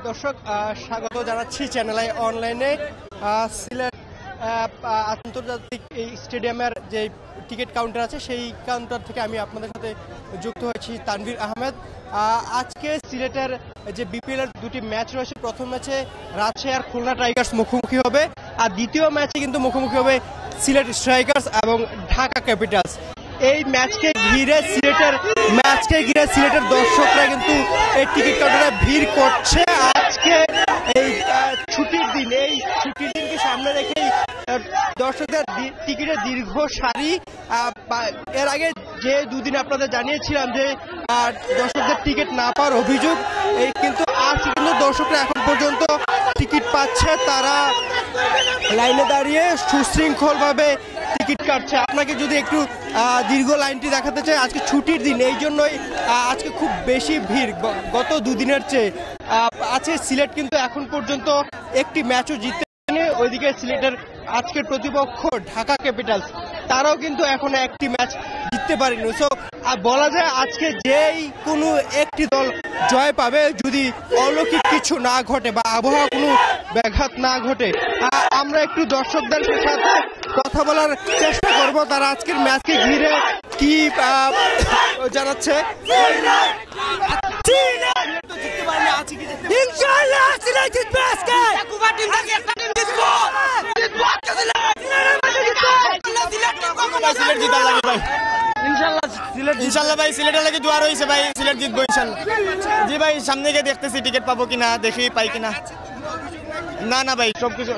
দর্শক স্বাগত জানাচ্ছি চ্যানেল আই অনলাইনে। সিলেট আন্তর্জাতিক এই স্টেডিয়ামের যে টিকিট কাউন্টার আছে সেই কাউন্টার থেকে আমি আপনাদের সাথে যুক্ত হয়েছি তানভীর আহমেদ। আজকে সিলেটের যে বিপিএল এর দুটি ম্যাচ রয়েছে, প্রথম ম্যাচে রাজশাহী আর খুলনা টাইগার্স মুখোমুখি হবে, আর দ্বিতীয় ম্যাচে কিন্তু মুখোমুখি হবে সিলেট স্ট্রাইকার্স এবং ঢাকা ক্যাপিটালস। এই ম্যাচকে ঘিরে সিলেটের দর্শকরা কিন্তু এই টিকিট কাউন্টারে ভিড় করছে। আজকে এই ছুটির দিনকে সামনে রেখেই দর্শকদের টিকিটের দীর্ঘ সারি। এর আগে যে দুদিন আপনাদের জানিয়েছিলাম যে দর্শকদের টিকিট না পাওয়ার অভিযোগ, কিন্তু আজ কিন্তু দর্শকরা এখন পর্যন্ত টিকিট পাচ্ছে। তারা লাইনে দাঁড়িয়ে সুশৃঙ্খলভাবে টিকিট কাটছে। আপনাকে যদি একটু দীর্ঘ লাইনটি দেখাতে চাই, আজকে ছুটির দিন, এই জন্যই আজকে খুব বেশি ভিড় গত দুদিনের চেয়ে। আছে সিলেট কিন্তু এখন পর্যন্ত একটি ম্যাচও জিততে পারেনি। ওইদিকে সিলেটের আজকের প্রতিপক্ষ ঢাকা ক্যাপিটালস, তারাও কিন্তু এখন একটি ম্যাচ জিততে পারেনি। সো বলা যায় আজকে যেই কোনো একটি দল জয় পাবে যদি অলৌকিক কিছু না ঘটে বা আবহাওয়া কোনো ব্যাঘাত না ঘটে। আমরা একটু দর্শকদের সাথে কথা বলার চেষ্টা করব, তারা আজকের ম্যাচকে ঘিরে কি জানাচ্ছে। ইনশাল্লাহ ভাই, সিলেটের লাগে দোয়া রয়েছে ভাই, সিলেট জিতবো ইনশাল্লাহ। জি ভাই, সামনে গিয়ে দেখতেছি টিকিট পাবো কিনা, দেখি পাই কিনা। না ভাই,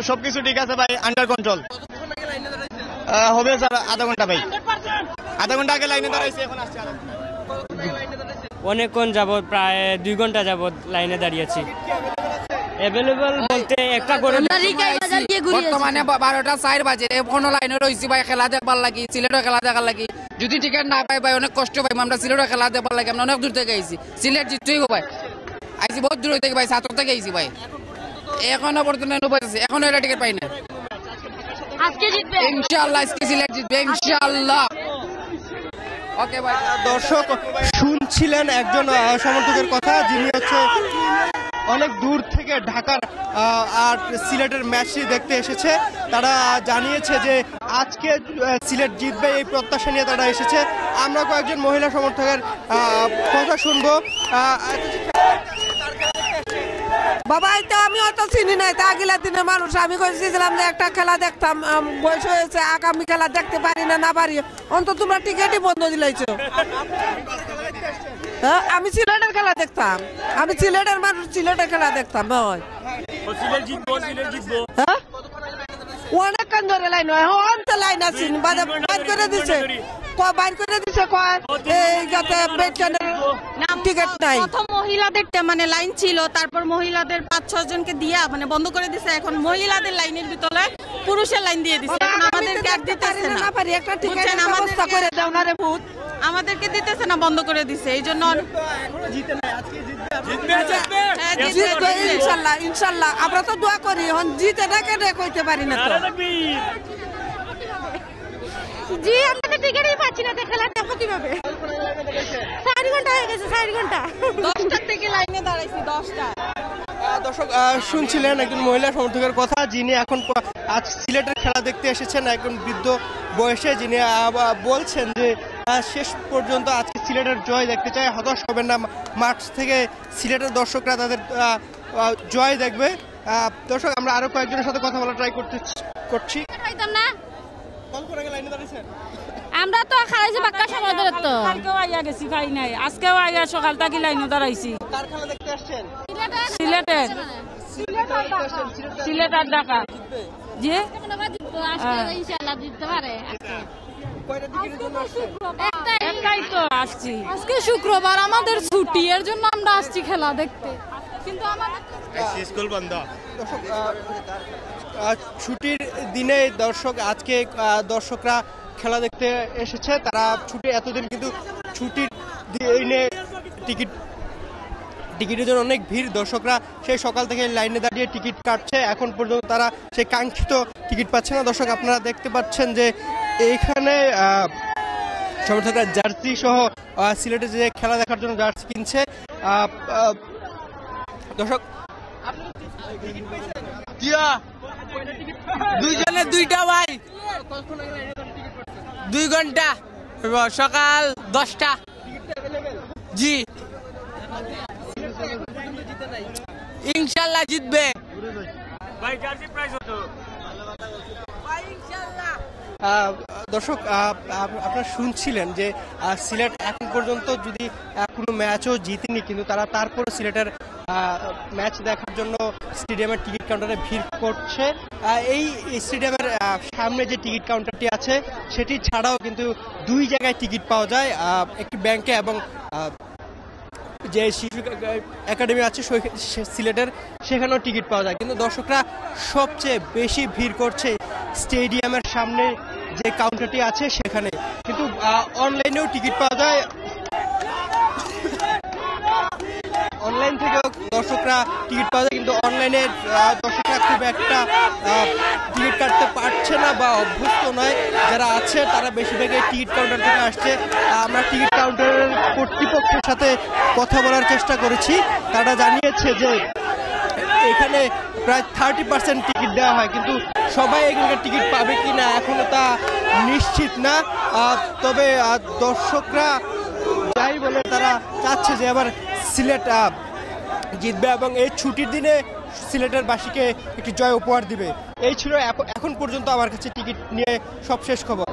সবকিছু ঠিক আছে ভাই, আন্ডার কন্ট্রোল। হবে স্যার আধা ঘন্টা ভাই, আধা ঘন্টা আগে লাইনে দাঁড়াইছে, এখন আসছে। অনেকক্ষণ যাবত, প্রায় 2 ঘন্টা যাবত লাইনে দাঁড়িয়েছি। অ্যাভেলেবল বলতে একটা করে বর্তমানে 12টা 4 বাজে, এখনো লাইনে রয়েছি ভাই খেলা দেখবার লাগি, সিলেটের খেলা দেখার লাগি। যদি টিকিট না পাই ভাই অনেক কষ্ট পাই, আমরা সিলেটের খেলা দেখবার লাগি। আমরা অনেক দূর থেকে আইছি, সিলেট জিততেই ভাই, আইছি বহুত দূর থেকে ভাই, 7 থেকে আইছি ভাই। এখনো পর্যন্ত এখনো এটা টিকিট পাই না। আজকে জিতবে ইনশাআল্লাহ, আজকে সিলেট জিতবে ইনশাআল্লাহ। ওকে ভাই। দর্শক শুনছিলেন একজন সমর্থকের কথা, যিনি হচ্ছে অনেক দূর থেকে ঢাকার আর সিলেটের ম্যাচটি দেখতে এসেছে। তারা জানিয়েছে যে আজকে সিলেট জিতবে, এই প্রত্যাশা নিয়ে তারা এসেছে। আমরা কয়েকজন মহিলা সমর্থকের কথা শুনবো। বাবা তো আমি অত চিনি নাই, তা আগের দিনের মানুষ। আমি কইছিলাম যে একটা খেলা দেখতাম, বয়স হয়েছে, আগামী খেলা দেখতে পারি না পারি, অন্তত তোমরা টিকিটই বন্ধ দিলাইছো। হ্যাঁ, আমি সিলেটের খেলা দেখতাম, আমি সিলেটের মানুষ, সিলেটের খেলা দেখতাম। হ্যাঁ, অনেকক্ষণ ধরে লাইন হয়, অন্ত লাইন আছি, বাইর করে দিছে, বাইর করে দিছে টিকিট নাই। প্রথম মহিলাদের মানে লাইন ছিল, তারপর মহিলাদের 5-6 জনকে দিয়া মানে বন্ধ করে দিছে। এখন মহিলাদের লাইনের ভিতরে পুরুষের লাইন দিয়ে দিছে। এখন আমাদেরকে আর দিতেছে না, একটা টিকিট ব্যবস্থা করে দাও না রে ভূত। আমাদেরকে দিতেছে না, বন্ধ করে দিছে। এই জন্য ইনশাল্লাহ ইনশাল্লাহ আমরা তো দোয়া করি, এখন জিতে না কেন কইতে পারি না তো। জি, আমরা তো টিকিটই পাচ্ছি না, খেলা দেখো কিভাবে। 4 ঘন্টা হয়ে গেছে, 4 ঘন্টা, 10টা থেকে লাইনে দাঁড়াইছি, 10টা। দর্শক শুনছিলেন একজন মহিলা সমর্থকের কথা, যিনি এখন আজ সিলেটের খেলা দেখতে এসেছেন, একজন বৃদ্ধ বয়সে, যিনি বলছেন যে শেষ পর্যন্ত আজকে সিলেটের জয় দেখতে চায়, হতাশ হবেন না, মাঠ থেকে সিলেটের দর্শকরা তাদের জয় দেখবে। দর্শক আমরা আরো কয়েকজনের সাথে কথা বলা ট্রাই করছি। আমরা তো খাইছি বাক্কা সময় ধরে, তো কালকেও আইয়া গেছি, খাই নাই, আজকেও আইয়া সকাল থেকে লাইনে দাঁড়াইছি। কার খেলা দেখতে আসছেন? সিলেটের, সিলেট আর ঢাকা। জি, ইনশাআল্লাহ জিততে পারে। একটাই তো আসছি। আজকে শুক্রবার, আমাদের ছুটি, এর জন্য আমরা আসছি খেলা দেখতে, কিন্তু আমাদের স্কুল বন্ধ। ছুটির দিনে আজকে দর্শকরা খেলা দেখতে এসেছে। তারা ছুটি এতদিন কিন্তু ছুটির দিনে টিকিটের জন্য অনেক ভিড়, দর্শকরা সেই সকাল থেকে লাইনে দাঁড়িয়ে টিকিট কাটছে, এখন পর্যন্ত তারা সেই কাঙ্ক্ষিত টিকিট পাচ্ছে না। দর্শক আপনারা দেখতে পাচ্ছেন যে এইখানে সমর্থকরা জার্সি সহ সিলেটে যে খেলা দেখার জন্য জার্সি কিনছে। দর্শক দুইজনে দুইটা ভাই 2 ঘন্টা সকাল 10টা জি ইনশাল্লাহ জিতবে দর্শক আপনারা শুনছিলেন যে সিলেট এখন পর্যন্ত যদি কোনো ম্যাচও জিতেনি, কিন্তু তারা তারপরে সিলেটের ম্যাচ দেখার জন্য স্টেডিয়ামের টিকিট কাউন্টারে ভিড় করছে। এই স্টেডিয়ামের সামনে যে টিকিট কাউন্টারটি আছে সেটি ছাড়াও কিন্তু 2 জায়গায় টিকিট পাওয়া যায়, একটি ব্যাংকে এবং যে শিশু একাডেমি আছে সিলেটের সেখানেও টিকিট পাওয়া যায়। কিন্তু দর্শকরা সবচেয়ে বেশি ভিড় করছে স্টেডিয়ামের সামনে যে কাউন্টারটি আছে সেখানে, কিন্তু অনলাইনেও টিকিট পাওয়া যায়। অনলাইন থেকেও দর্শকরা টিকিট পাওয়া যায়, কিন্তু অনলাইনে দর্শকরা খুব একটা টিকিট কাটতে পারছে না বা অভ্যস্ত নয়। যারা আছে তারা বেশিরভাগই টিকিট কাউন্টার থেকে আসছে। আমরা টিকিট কাউন্টারের কর্তৃপক্ষের সাথে কথা বলার চেষ্টা করেছি। তারা জানিয়েছে যে এখানে প্রায় 30% টিকিট দেওয়া হয়, কিন্তু সবাই এখানকার টিকিট পাবে কিনা এখনো তা নিশ্চিত না। তবে দর্শকরা যাই বলে তারা চাচ্ছে যে আবার সিলেট জিতবে এবং এই ছুটির দিনে সিলেটের বাসীকে একটি জয় উপহার দিবে। এই ছিল এখন পর্যন্ত আমার কাছে টিকিট নিয়ে সব শেষ খবর।